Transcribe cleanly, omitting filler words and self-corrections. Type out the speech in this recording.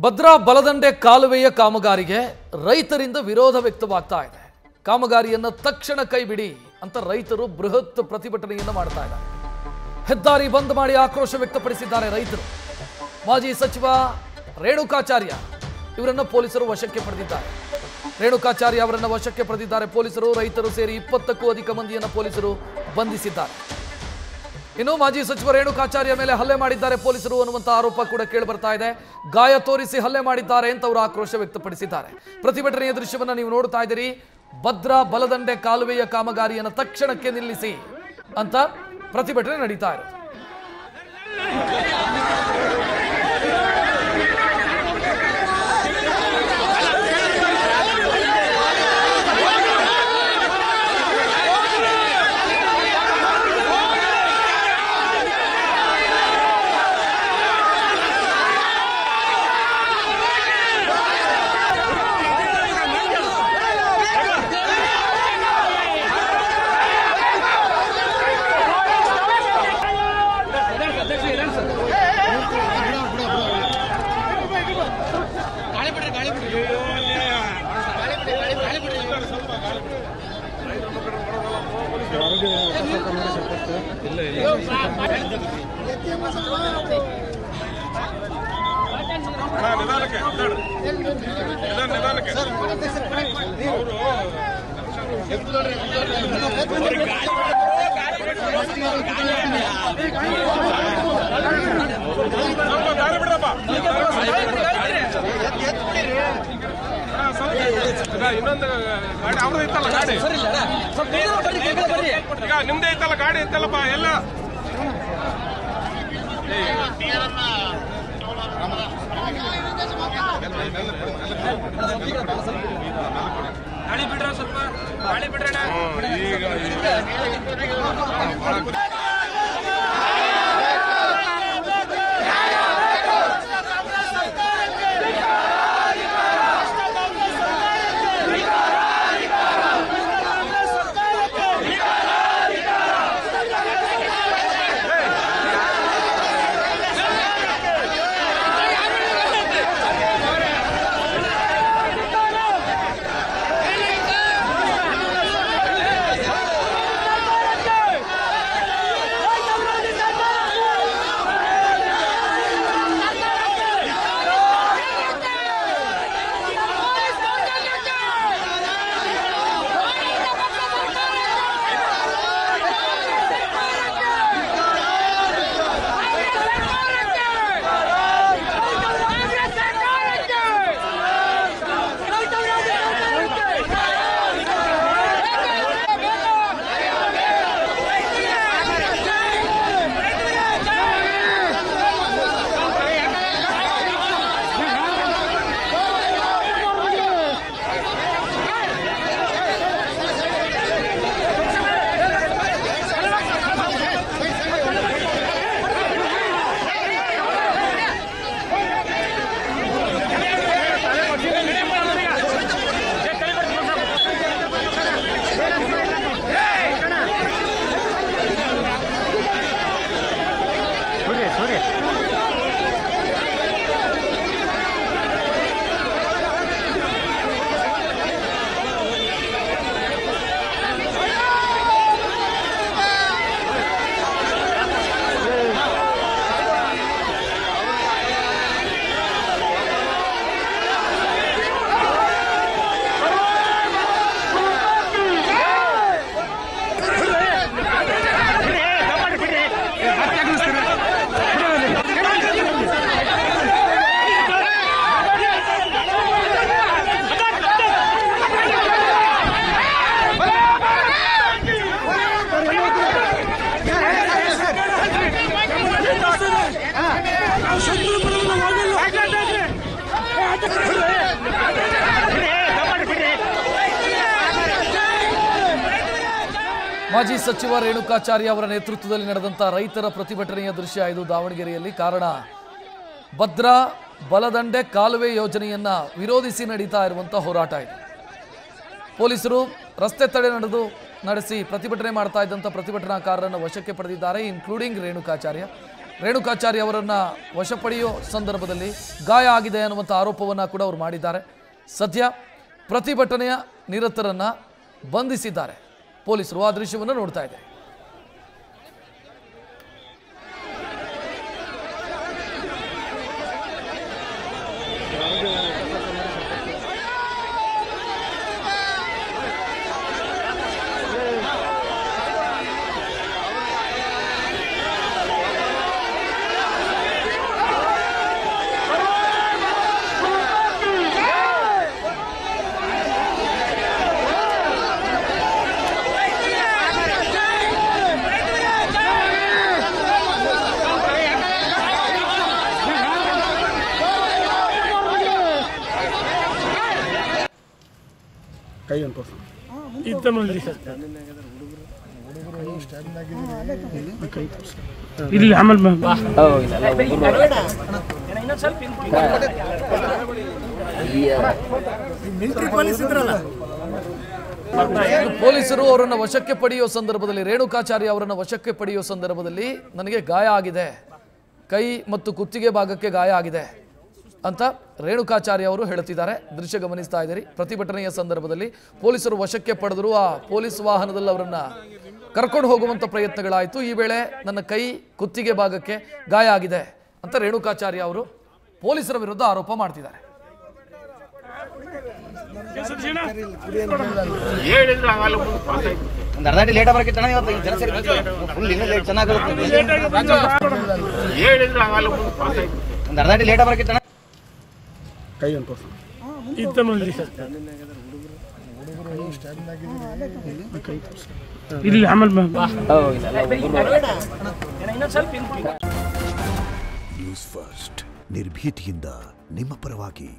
ಭದ್ರಾ ಬಲದಂಡೆ ಕಾಲುವೆಯ ಕಾಮಗಾರಿಗೆ ರೈತರಿಂದ ವಿರೋಧ ವ್ಯಕ್ತವಾಗ್ತಾ ಇದೆ. ಕಾಮಗಾರಿಯನ್ನು ತಕ್ಷಣ ಕೈಬಿಡಿ ಅಂತ ರೈತರು ಬೃಹತ್ ಪ್ರತಿಭಟನೆಯನ್ನು ಮಾಡ್ತಾ ಇದ್ದಾರೆ. ಹೆದ್ದಾರಿ ಬಂದ್ ಮಾಡಿ ಆಕ್ರೋಶ ವ್ಯಕ್ತಪಡಿಸಿದ್ದಾರೆ ರೈತರು. ಮಾಜಿ ಸಚಿವ ರೇಣುಕಾಚಾರ್ಯ ಇವರನ್ನು ಪೊಲೀಸರು ವಶಕ್ಕೆ ಪಡೆದಿದ್ದಾರೆ. ರೇಣುಕಾಚಾರ್ಯ ಅವರನ್ನು ವಶಕ್ಕೆ ಪಡೆದಿದ್ದಾರೆ ಪೊಲೀಸರು. ರೈತರು ಸೇರಿ 20ಕ್ಕೂ ಅಧಿಕ ಮಂದಿಯನ್ನು ಪೊಲೀಸರು ಬಂಧಿಸಿದ್ದಾರೆ. ಇನ್ನು ಮಾಜಿ ಸಚಿವ ರೇಣುಕಾಚಾರ್ಯ ಮೇಲೆ ಹಲ್ಲೆ ಮಾಡಿದ್ದಾರೆ ಪೊಲೀಸರು ಅನ್ನುವಂಥ ಆರೋಪ ಕೂಡ ಕೇಳಿ ಬರ್ತಾ ಇದೆ. ಗಾಯ ತೋರಿಸಿ ಹಲ್ಲೆ ಮಾಡಿದ್ದಾರೆ ಅಂತ ಅವರು ಆಕ್ರೋಶ ವ್ಯಕ್ತಪಡಿಸಿದ್ದಾರೆ. ಪ್ರತಿಭಟನೆಯ ದೃಶ್ಯವನ್ನು ನೀವು ನೋಡ್ತಾ ಇದ್ದೀರಿ. ಭದ್ರಾ ಬಲದಂಡೆ ಕಾಲುವೆಯ ಕಾಮಗಾರಿಯನ್ನು ತಕ್ಷಣಕ್ಕೆ ನಿಲ್ಲಿಸಿ ಅಂತ ಪ್ರತಿಭಟನೆ ನಡೀತಾ ಇರೋದು. ಇನ್ನೊಂದು ಗಾಡಿ ಅವ್ರದ್ದು ಇತ್ತಲ್ಲ, ಗಾಡಿ ಈಗ ನಿಮ್ದೇ ಇತ್ತಲ್ಲ, ಗಾಡಿ ಇತ್ತಲ್ಲಪ್ಪ ಎಲ್ಲ. ಗಾಡಿ ಬಿಡ್ರ, ಸ್ವಲ್ಪ ಗಾಡಿ ಬಿಡ್ರಣ. ಮಾಜಿ ಸಚಿವ ರೇಣುಕಾಚಾರ್ಯ ಅವರ ನೇತೃತ್ವದಲ್ಲಿ ನಡೆದಂಥ ರೈತರ ಪ್ರತಿಭಟನೆಯ ದೃಶ್ಯ ಇದು ದಾವಣಗೆರೆಯಲ್ಲಿ. ಕಾರಣ ಭದ್ರಾ ಬಲದಂಡೆ ಕಾಲುವೆ ಯೋಜನೆಯನ್ನ ವಿರೋಧಿಸಿ ನಡೀತಾ ಇರುವಂಥ ಹೋರಾಟ ಇದು. ಪೊಲೀಸರು ರಸ್ತೆ ತಡೆ ನಡೆಸಿ ಪ್ರತಿಭಟನೆ ಮಾಡ್ತಾ ಇದ್ದಂಥ ಪ್ರತಿಭಟನಾಕಾರರನ್ನು ವಶಕ್ಕೆ ಪಡೆದಿದ್ದಾರೆ, ಇನ್ಕ್ಲೂಡಿಂಗ್ ರೇಣುಕಾಚಾರ್ಯ. ರೇಣುಕಾಚಾರ್ಯ ಅವರನ್ನು ವಶಪಡೆಯೋ ಸಂದರ್ಭದಲ್ಲಿ ಗಾಯ ಆಗಿದೆ ಅನ್ನುವಂಥ ಆರೋಪವನ್ನು ಕೂಡ ಅವರು ಮಾಡಿದ್ದಾರೆ. ಸದ್ಯ ಪ್ರತಿಭಟನೆಯ ನಿರತರನ್ನು ಬಂಧಿಸಿದ್ದಾರೆ ಪೊಲೀಸರು. ಆ ದೃಶ್ಯವನ್ನು ನೋಡ್ತಾ ಇದ್ದಾರೆ. ಇಲ್ಲಿ ಆಮೇಲೆ ಪೊಲೀಸರು ಅವರನ್ನು ವಶಕ್ಕೆ ಪಡೆಯುವ ಸಂದರ್ಭದಲ್ಲಿ, ರೇಣುಕಾಚಾರ್ಯ ಅವರನ್ನು ವಶಕ್ಕೆ ಪಡೆಯುವ ಸಂದರ್ಭದಲ್ಲಿ ನನಗೆ ಗಾಯ ಆಗಿದೆ, ಕೈ ಮತ್ತು ಕುತ್ತಿಗೆ ಭಾಗಕ್ಕೆ ಗಾಯ ಆಗಿದೆ ಅಂತ ರೇಣುಕಾಚಾರ್ಯ ಅವರು ಹೇಳುತ್ತಿದ್ದಾರೆ. ದೃಶ್ಯ ಗಮನಿಸ್ತಾ ಇದ್ದೀರಿ. ಪ್ರತಿಭಟನೆಯ ಸಂದರ್ಭದಲ್ಲಿ ಪೊಲೀಸರು ವಶಕ್ಕೆ ಪಡೆದರು. ಆ ಪೊಲೀಸ್ ವಾಹನದಲ್ಲಿ ಅವರನ್ನು ಕರ್ಕೊಂಡು ಹೋಗುವಂಥ ಪ್ರಯತ್ನಗಳಾಯಿತು. ಈ ವೇಳೆ ನನ್ನ ಕೈ ಕುತ್ತಿಗೆ ಭಾಗಕ್ಕೆ ಗಾಯ ಆಗಿದೆ ಅಂತ ರೇಣುಕಾಚಾರ್ಯ ಅವರು ಪೊಲೀಸರ ವಿರುದ್ಧ ಆರೋಪ ಮಾಡ್ತಿದ್ದಾರೆ. ಇಲ್ಲಿ ಆಮೇಲೆ ನ್ಯೂಸ್ ಫಸ್ಟ್ ನಿರ್ಭೀತಿಯಿಂದ ನಿಮ್ಮ ಪರವಾಗಿ.